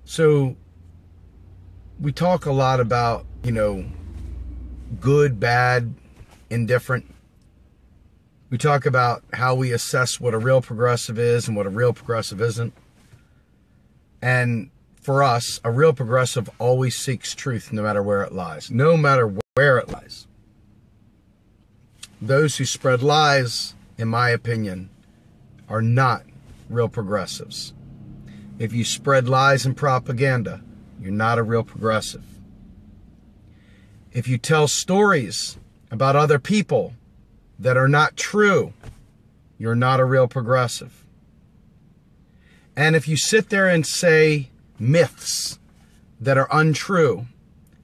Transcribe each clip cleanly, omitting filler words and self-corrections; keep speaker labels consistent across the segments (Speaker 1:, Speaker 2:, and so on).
Speaker 1: So we talk a lot about, good, bad, indifferent. We talk about how we assess what a real progressive is and what a real progressive isn't. And for us, a real progressive always seeks truth no matter where it lies. No matter where it lies. Those who spread lies, in my opinion, are not real progressives. If you spread lies and propaganda, you're not a real progressive. If you tell stories about other people that are not true, you're not a real progressive. And if you sit there and say myths that are untrue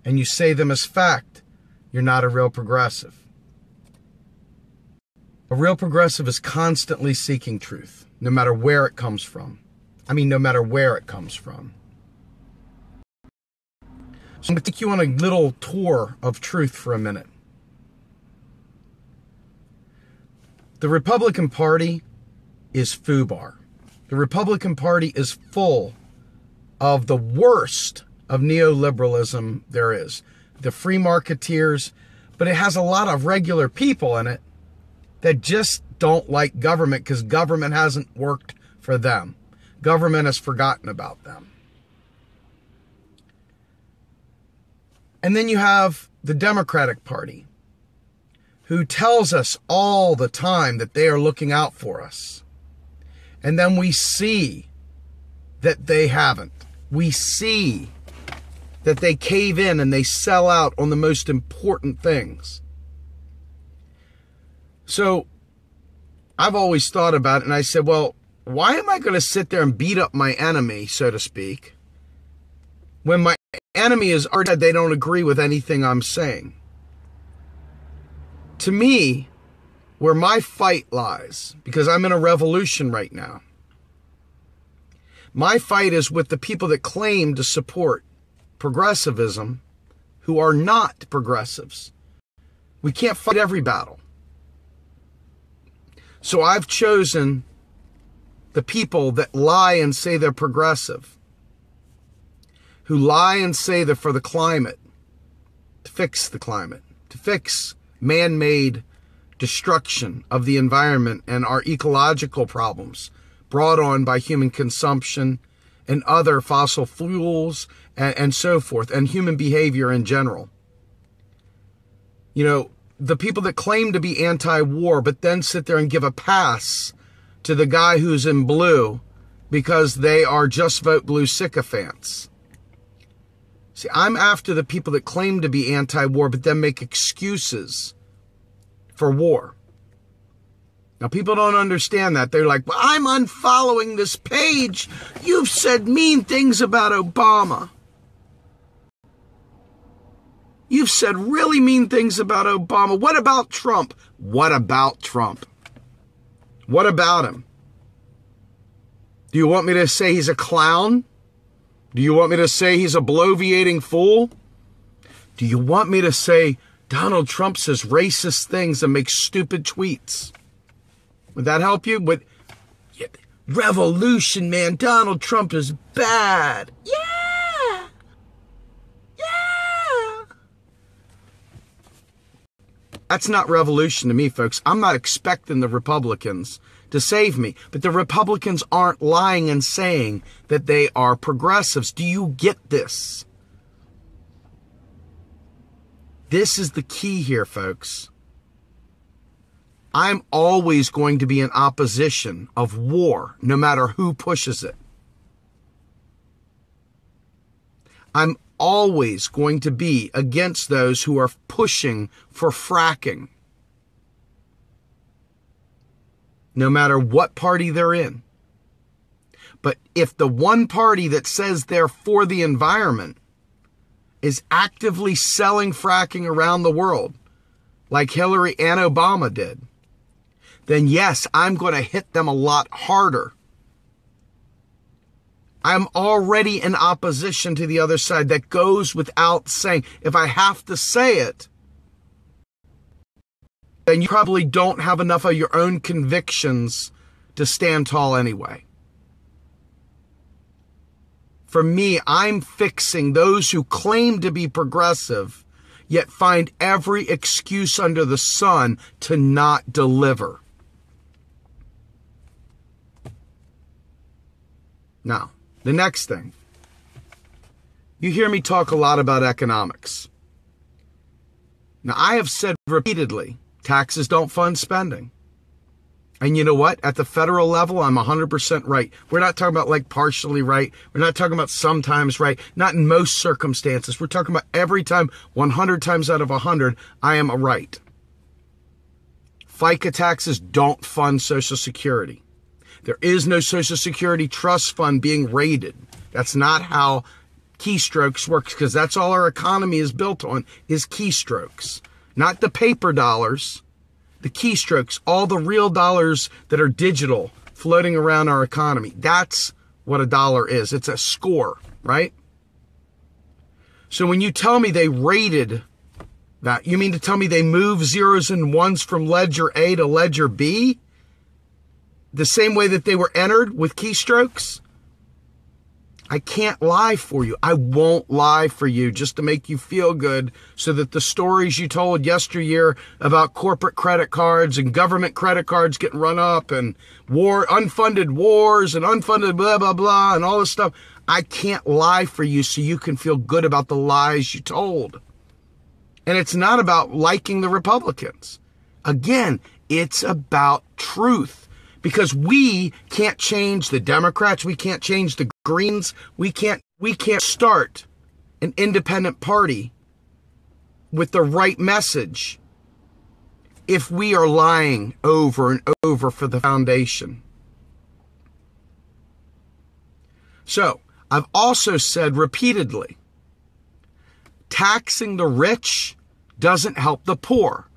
Speaker 1: and you say them as fact, you're not a real progressive. A real progressive is constantly seeking truth, no matter where it comes from. No matter where it comes from. So I'm going to take you on a little tour of truth for a minute. The Republican Party is FUBAR. The Republican Party is full of the worst of neoliberalism there is. The free marketeers, but it has a lot of regular people in it that just don't like government because government hasn't worked for them. Government has forgotten about them. And then you have the Democratic Party, who tells us all the time that they are looking out for us. And then we see that they haven't. We see that they cave in and they sell out on the most important things. So I've always thought about it, and I said, well, why am I going to sit there and beat up my enemy, so to speak, when my enemy is already said they don't agree with anything I'm saying? To me, where my fight lies, because I'm in a revolution right now, my fight is with the people that claim to support progressivism who are not progressives. We can't fight every battle. So I've chosen the people that lie and say they're progressive, who lie and say they're for the climate, to fix the climate, to fix man-made destruction of the environment and our ecological problems brought on by human consumption and other fossil fuels and so forth, and human behavior in general. The people that claim to be anti-war, but then sit there and give a pass to the guy who's in blue because they are just vote blue sycophants. See, I'm after the people that claim to be anti-war, but then make excuses for war. Now, people don't understand that. They're like, well, I'm unfollowing this page. You've said mean things about Obama. You've said really mean things about Obama. What about Trump? What about Trump? What about him? Do you want me to say he's a clown? Do you want me to say he's a bloviating fool? Do you want me to say Donald Trump says racist things and makes stupid tweets? Would that help you? Yeah, revolution, man. Donald Trump is bad. Yeah. Yeah. That's not revolution to me, folks. I'm not expecting the Republicans to save me. But the Republicans aren't lying and saying that they are progressives. Do you get this? This is the key here, folks. I'm always going to be in opposition of war, no matter who pushes it. I'm always going to be against those who are pushing for fracking, no matter what party they're in. But if the one party that says they're for the environment is actively selling fracking around the world, like Hillary and Obama did, then yes, I'm going to hit them a lot harder. I'm already in opposition to the other side. That goes without saying. If I have to say it, then you probably don't have enough of your own convictions to stand tall anyway. For me, I'm fixing those who claim to be progressive, yet find every excuse under the sun to not deliver. Now, the next thing. You hear me talk a lot about economics. Now, I have said repeatedly, taxes don't fund spending. And you know what? At the federal level, I'm 100% right. We're not talking about like partially right. We're not talking about sometimes right. Not in most circumstances. We're talking about every time, 100 times out of 100, I am right. FICA taxes don't fund Social Security. There is no Social Security trust fund being raided. That's not how keystrokes works, because that's all our economy is built on, is keystrokes. Not the paper dollars. The keystrokes, all the real dollars that are digital floating around our economy. That's what a dollar is. It's a score, right? So when you tell me they rated that, you mean to tell me they move zeros and ones from ledger A to ledger B? The same way that they were entered with keystrokes? I can't lie for you. I won't lie for you just to make you feel good so that the stories you told yesteryear about corporate credit cards and government credit cards getting run up and unfunded wars and unfunded blah, blah, blah and all this stuff. I can't lie for you so you can feel good about the lies you told. And it's not about liking the Republicans. Again, it's about truth. Because we can't change the Democrats, we can't change the Greens, we can't start an independent party with the right message if we are lying over and over for the foundation. So, I've also said repeatedly, taxing the rich doesn't help the poor.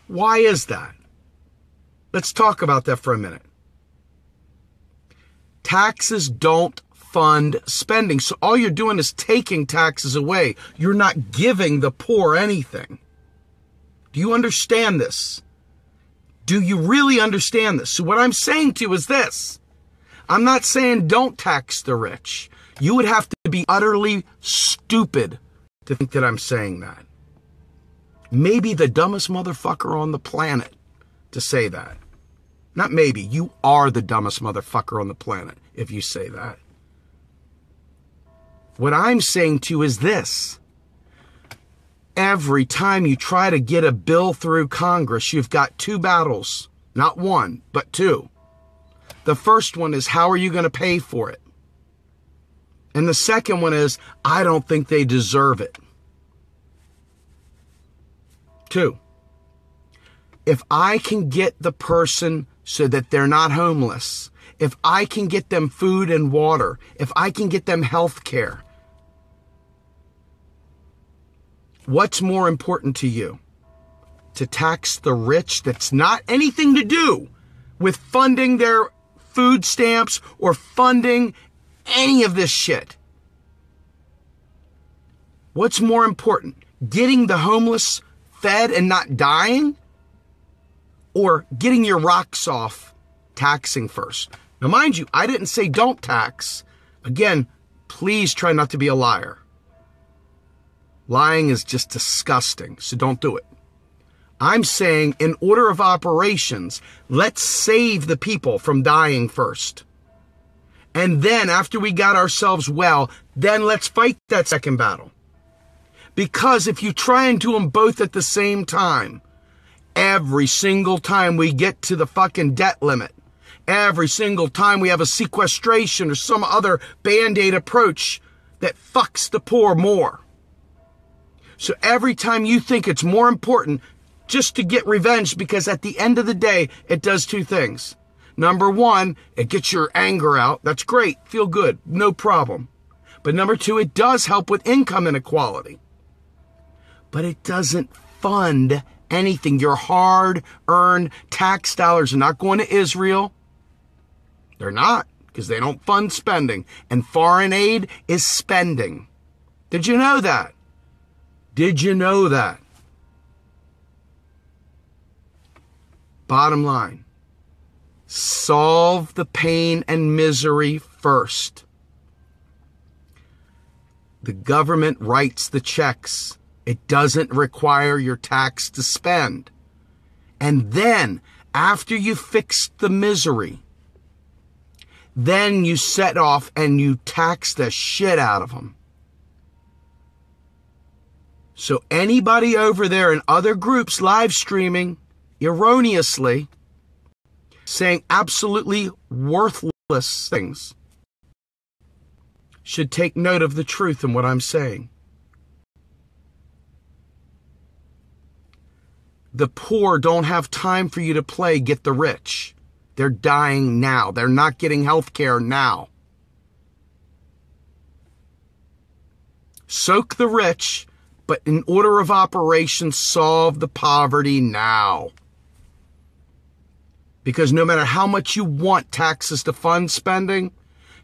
Speaker 1: Why is that? Let's talk about that for a minute. Taxes don't fund spending. So all you're doing is taking taxes away. You're not giving the poor anything. Do you understand this? Do you really understand this? So what I'm saying to you is this. I'm not saying don't tax the rich. You would have to be utterly stupid to think that I'm saying that. Maybe the dumbest motherfucker on the planet to say that. Not maybe, you are the dumbest motherfucker on the planet if you say that. What I'm saying to you is this. Every time you try to get a bill through Congress, you've got two battles. Not one, but two. The first one is, how are you going to pay for it? And the second one is, I don't think they deserve it. Two. If I can get the person so that they're not homeless, if I can get them food and water, if I can get them health care, what's more important to you? To tax the rich that's not anything to do with funding their food stamps or funding any of this shit? What's more important? Getting the homeless fed and not dying? Or getting your rocks off taxing first? Now, mind you, I didn't say don't tax. Again, please try not to be a liar. Lying is just disgusting, so don't do it. I'm saying in order of operations, let's save the people from dying first. And then after we got ourselves well, then let's fight that second battle. Because if you try and do them both at the same time, every single time we get to the fucking debt limit, every single time we have a sequestration or some other Band-Aid approach that fucks the poor more. So every time you think it's more important just to get revenge, because at the end of the day, it does two things. Number one, it gets your anger out. That's great. Feel good. No problem. But number two, it does help with income inequality. But it doesn't fund anything. Your hard-earned tax dollars are not going to Israel. They're not, because they don't fund spending. And foreign aid is spending. Did you know that? Did you know that? Bottom line, solve the pain and misery first. The government writes the checks. It doesn't require your tax to spend. And then, after you fix the misery, then you set off and you tax the shit out of them. So anybody over there in other groups live streaming erroneously, saying absolutely worthless things, should take note of the truth in what I'm saying. The poor don't have time for you to play get the rich. They're dying now. They're not getting health care now. Soak the rich, but in order of operations, solve the poverty now. Because no matter how much you want taxes to fund spending,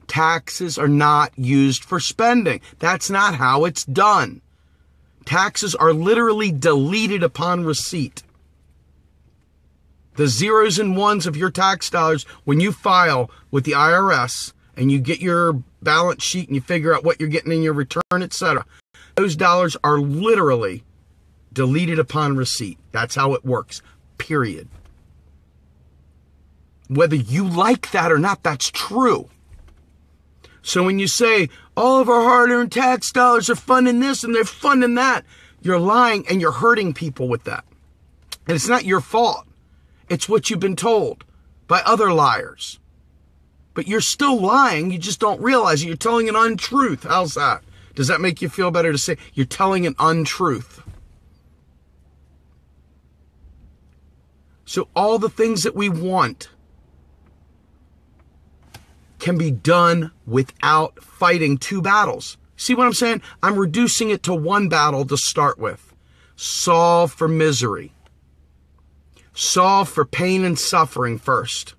Speaker 1: taxes are not used for spending. That's not how it's done. Taxes are literally deleted upon receipt. The zeros and ones of your tax dollars, when you file with the IRS and you get your balance sheet and you figure out what you're getting in your return, etc., those dollars are literally deleted upon receipt. That's how it works, period. Whether you like that or not, that's true. So when you say, all of our hard-earned tax dollars are funding this and they're funding that, you're lying and you're hurting people with that. And it's not your fault. It's what you've been told by other liars. But you're still lying, you just don't realize it. You're telling an untruth. How's that? Does that make you feel better to say you're telling an untruth? So all the things that we want can be done without fighting two battles. See what I'm saying? I'm reducing it to one battle to start with. Solve for misery. Solve for pain and suffering first.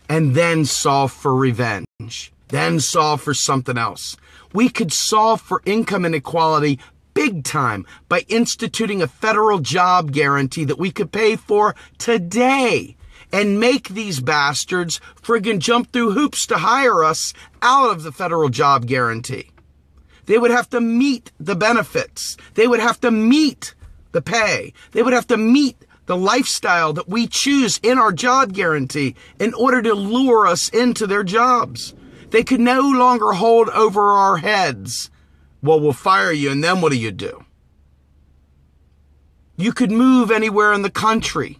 Speaker 1: And then solve for revenge. Then solve for something else. We could solve for income inequality big time by instituting a federal job guarantee that we could pay for today. And make these bastards friggin' jump through hoops to hire us out of the federal job guarantee. They would have to meet the benefits. They would have to meet the pay. They would have to meet the lifestyle that we choose in our job guarantee in order to lure us into their jobs. They could no longer hold over our heads. Well, we'll fire you, and then what do you do? You could move anywhere in the country.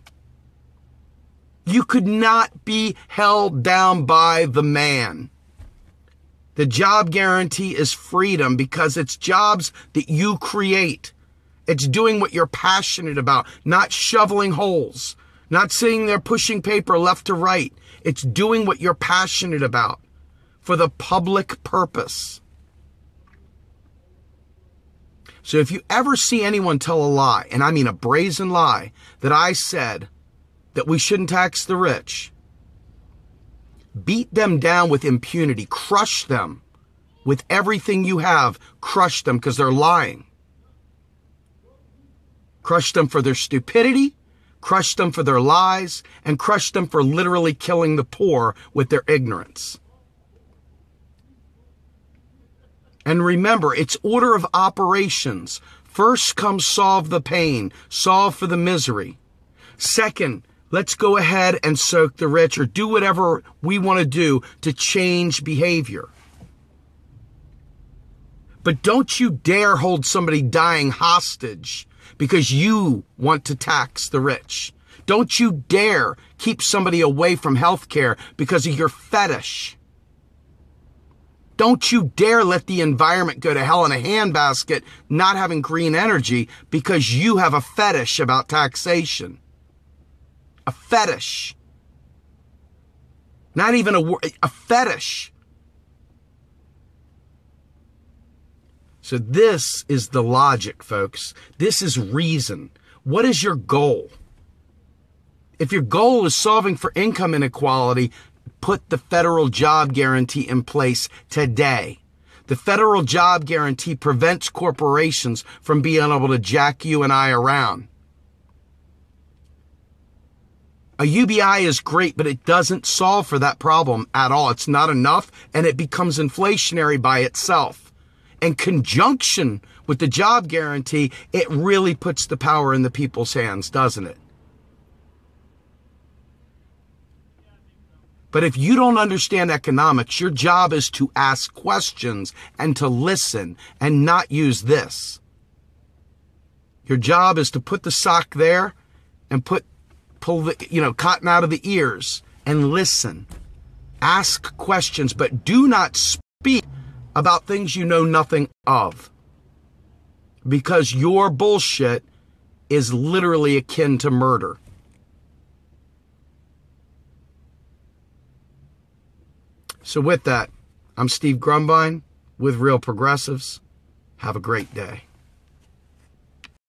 Speaker 1: You could not be held down by the man. The job guarantee is freedom because it's jobs that you create. It's doing what you're passionate about, not shoveling holes, not sitting there pushing paper left to right. It's doing what you're passionate about for the public purpose. So if you ever see anyone tell a lie, and I mean a brazen lie, that I said that we shouldn't tax the rich, beat them down with impunity, crush them with everything you have, crush them because they're lying. Crush them for their stupidity, crush them for their lies, and crush them for literally killing the poor with their ignorance. And remember, it's order of operations. First comes solve the pain, solve for the misery. Second, let's go ahead and soak the rich or do whatever we want to do to change behavior. But don't you dare hold somebody dying hostage because you want to tax the rich. Don't you dare keep somebody away from health care because of your fetish. Don't you dare let the environment go to hell in a handbasket not having green energy because you have a fetish about taxation. A fetish. Not even a fetish. So this is the logic, folks. This is reason. What is your goal? If your goal is solving for income inequality, put the federal job guarantee in place today. The federal job guarantee prevents corporations from being able to jack you and I around. A UBI is great, but it doesn't solve for that problem at all. It's not enough, and it becomes inflationary by itself. in conjunction with the job guarantee, it really puts the power in the people's hands, doesn't it? But if you don't understand economics, your job is to ask questions and to listen and not use this. Your job is to put the sock there and pull the, cotton out of the ears and listen. Ask questions, but do not speak about things you know nothing of. Because your bullshit is literally akin to murder. So with that, I'm Steve Grumbine with Real Progressives. Have a great day.